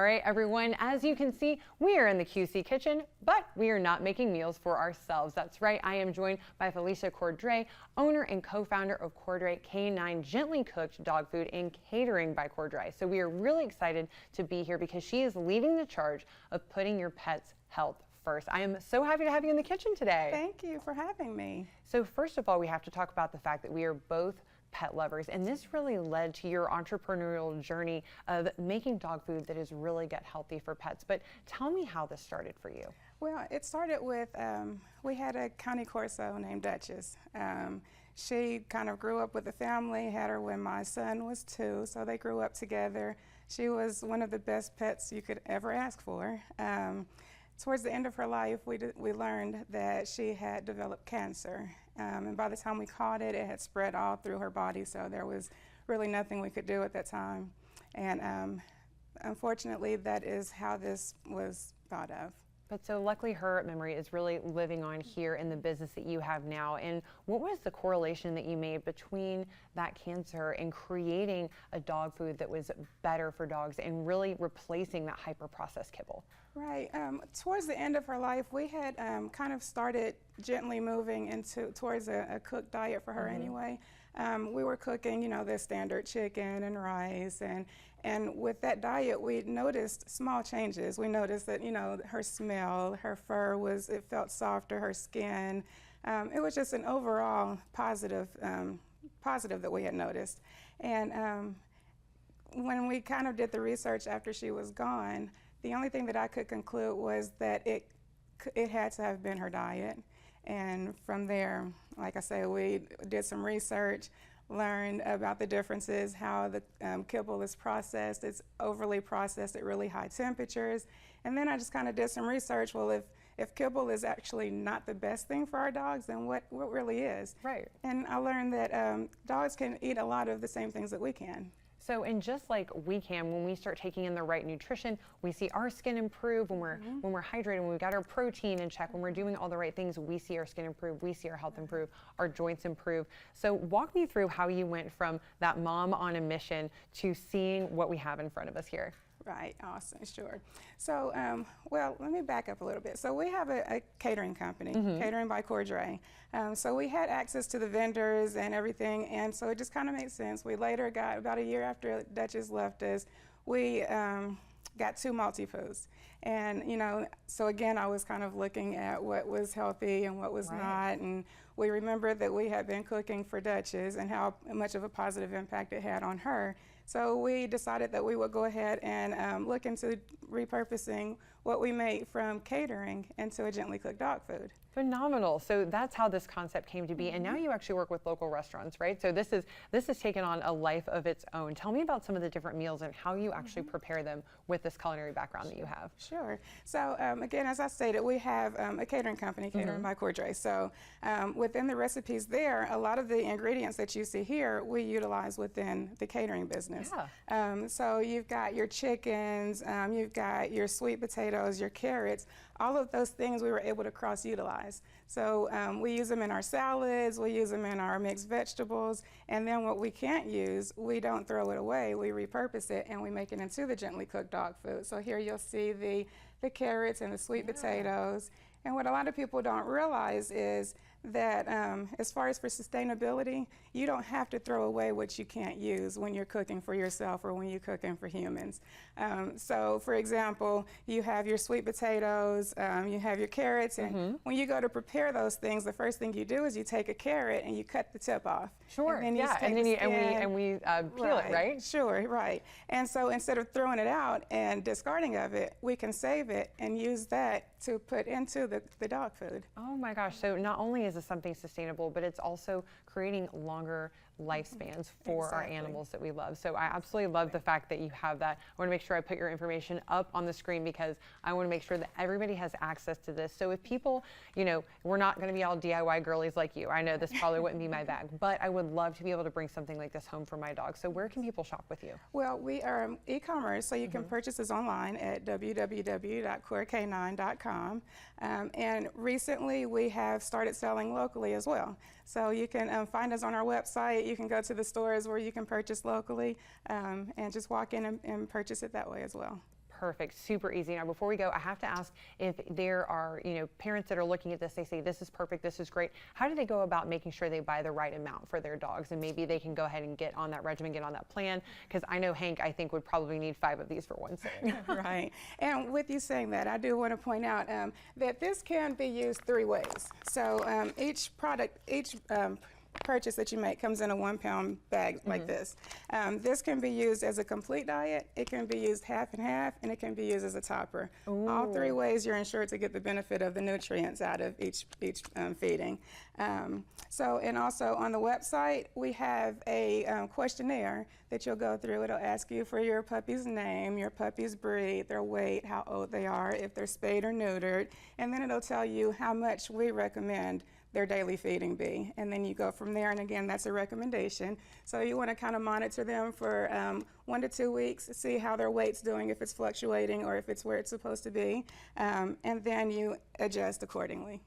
All right, everyone, as you can see, we are in the QC kitchen, but we are not making meals for ourselves. That's right, I am joined by Felicia Core3, owner and co-founder of Core3 K9 Gently Cooked Dog Food and Catering by Core3. So we are really excited to be here because she is leading the charge of putting your pet's health first. I am so happy to have you in the kitchen today. Thank you for having me. So first of all, we have to talk about the fact that we are both pet lovers, and this really led to your entrepreneurial journey of making dog food that is really gut healthy for pets. But tell me how this started for you. Well, it started with, we had a county corso named Duchess. She kind of grew up with the family, had her when my son was 2, so they grew up together. She was one of the best pets you could ever ask for. Towards the end of her life, we learned that she had developed cancer. And by the time we caught it, it had spread all through her body, so there was really nothing we could do at that time. And unfortunately, that is how this was thought of. But so luckily her memory is really living on here in the business that you have now. And what was the correlation that you made between that cancer and creating a dog food that was better for dogs and really replacing that hyper-processed kibble? Right. Towards the end of her life, we had kind of started gently moving towards a cooked diet for her anyway. We were cooking, you know, the standard chicken and rice, and with that diet, we noticed small changes. We noticed that, you know, her smell, her fur it felt softer, her skin. It was just an overall positive that we had noticed. And when we kind of did the research after she was gone, the only thing that I could conclude was that it had to have been her diet. And from there, like I say, we did some research, learned about the differences, how the kibble is processed. It's overly processed at really high temperatures. And then I just kind of did some research. Well, if kibble is actually not the best thing for our dogs, then what really is? Right. And I learned that dogs can eat a lot of the same things that we can. So, and just like we can, when we start taking in the right nutrition, we see our skin improve. When we're hydrated, when we've got our protein in check, when we're doing all the right things, we see our skin improve, we see our health improve, our joints improve. So walk me through how you went from that mom on a mission to seeing what we have in front of us here. Right, awesome, sure. So, well, let me back up a little bit. So we have a catering company, Catering by Core3. So we had access to the vendors and everything, and so it just kind of made sense. We later got, about a year after Duchess left us, we got 2 multi-foods. And, you know, so again, I was kind of looking at what was healthy and what was not, and we remembered that we had been cooking for Duchess and how much of a positive impact it had on her. So we decided that we would go ahead and look into repurposing what we made from catering into a gently cooked dog food. Phenomenal. So that's how this concept came to be. And now you actually work with local restaurants, right? So this has taken on a life of its own. Tell me about some of the different meals and how you actually prepare them with this culinary background that you have. Sure. So again, as I stated, we have a catering company, Catering by Core3. So within the recipes there, a lot of the ingredients that you see here, we utilize within the catering business. Yeah. So you've got your chickens, you've got your sweet potatoes, your carrots. All of those things we were able to cross-utilize. So we use them in our salads, we use them in our mixed vegetables, and then what we can't use, we don't throw it away, we repurpose it and we make it into the gently cooked dog food. So here you'll see the carrots and the sweet potatoes. And what a lot of people don't realize is that as far as for sustainability, you don't have to throw away what you can't use when you're cooking for yourself or when you're cooking for humans. So for example, you have your sweet potatoes, you have your carrots, and when you go to prepare those things, the first thing you do is you take a carrot and you cut the tip off. Sure, and then yeah, and then we peel it, right? Sure, right. And so instead of throwing it out and discarding of it, we can save it and use that to put into the dog food. Oh my gosh, so not only is this something sustainable, but it's also creating longer lifespans for our animals that we love. So I absolutely love the fact that you have that. I want to make sure I put your information up on the screen because I want to make sure that everybody has access to this. So if people, you know, we're not going to be all DIY girlies like you. I know this probably wouldn't be my bag, but I would love to be able to bring something like this home for my dog. So where can people shop with you? Well, we are e-commerce, so you can purchase us online at www.core9.com. And recently we have started selling locally as well. So you can find us on our website. You can go to the stores where you can purchase locally and just walk in and purchase it that way as well. Perfect. Super easy. Now, before we go, I have to ask if there are, parents that are looking at this, they say, this is perfect, this is great. How do they go about making sure they buy the right amount for their dogs? And maybe they can go ahead and get on that regimen, get on that plan. Because I know Hank, I think, would probably need 5 of these for one sitting. Right. And with you saying that, I do want to point out that this can be used 3 ways. So each product, each purchase that you make comes in a 1-pound bag like this. This can be used as a complete diet, it can be used half and half, and it can be used as a topper. Ooh. All 3 ways you're ensured to get the benefit of the nutrients out of each feeding. And also on the website, we have a questionnaire that you'll go through. It'll ask you for your puppy's name, your puppy's breed, their weight, how old they are, if they're spayed or neutered, and then it'll tell you how much we recommend their daily feeding be. And then you go from there, and again, that's a recommendation. So you want to kind of monitor them for 1 to 2 weeks, see how their weight's doing, if it's fluctuating or if it's where it's supposed to be, and then you adjust accordingly.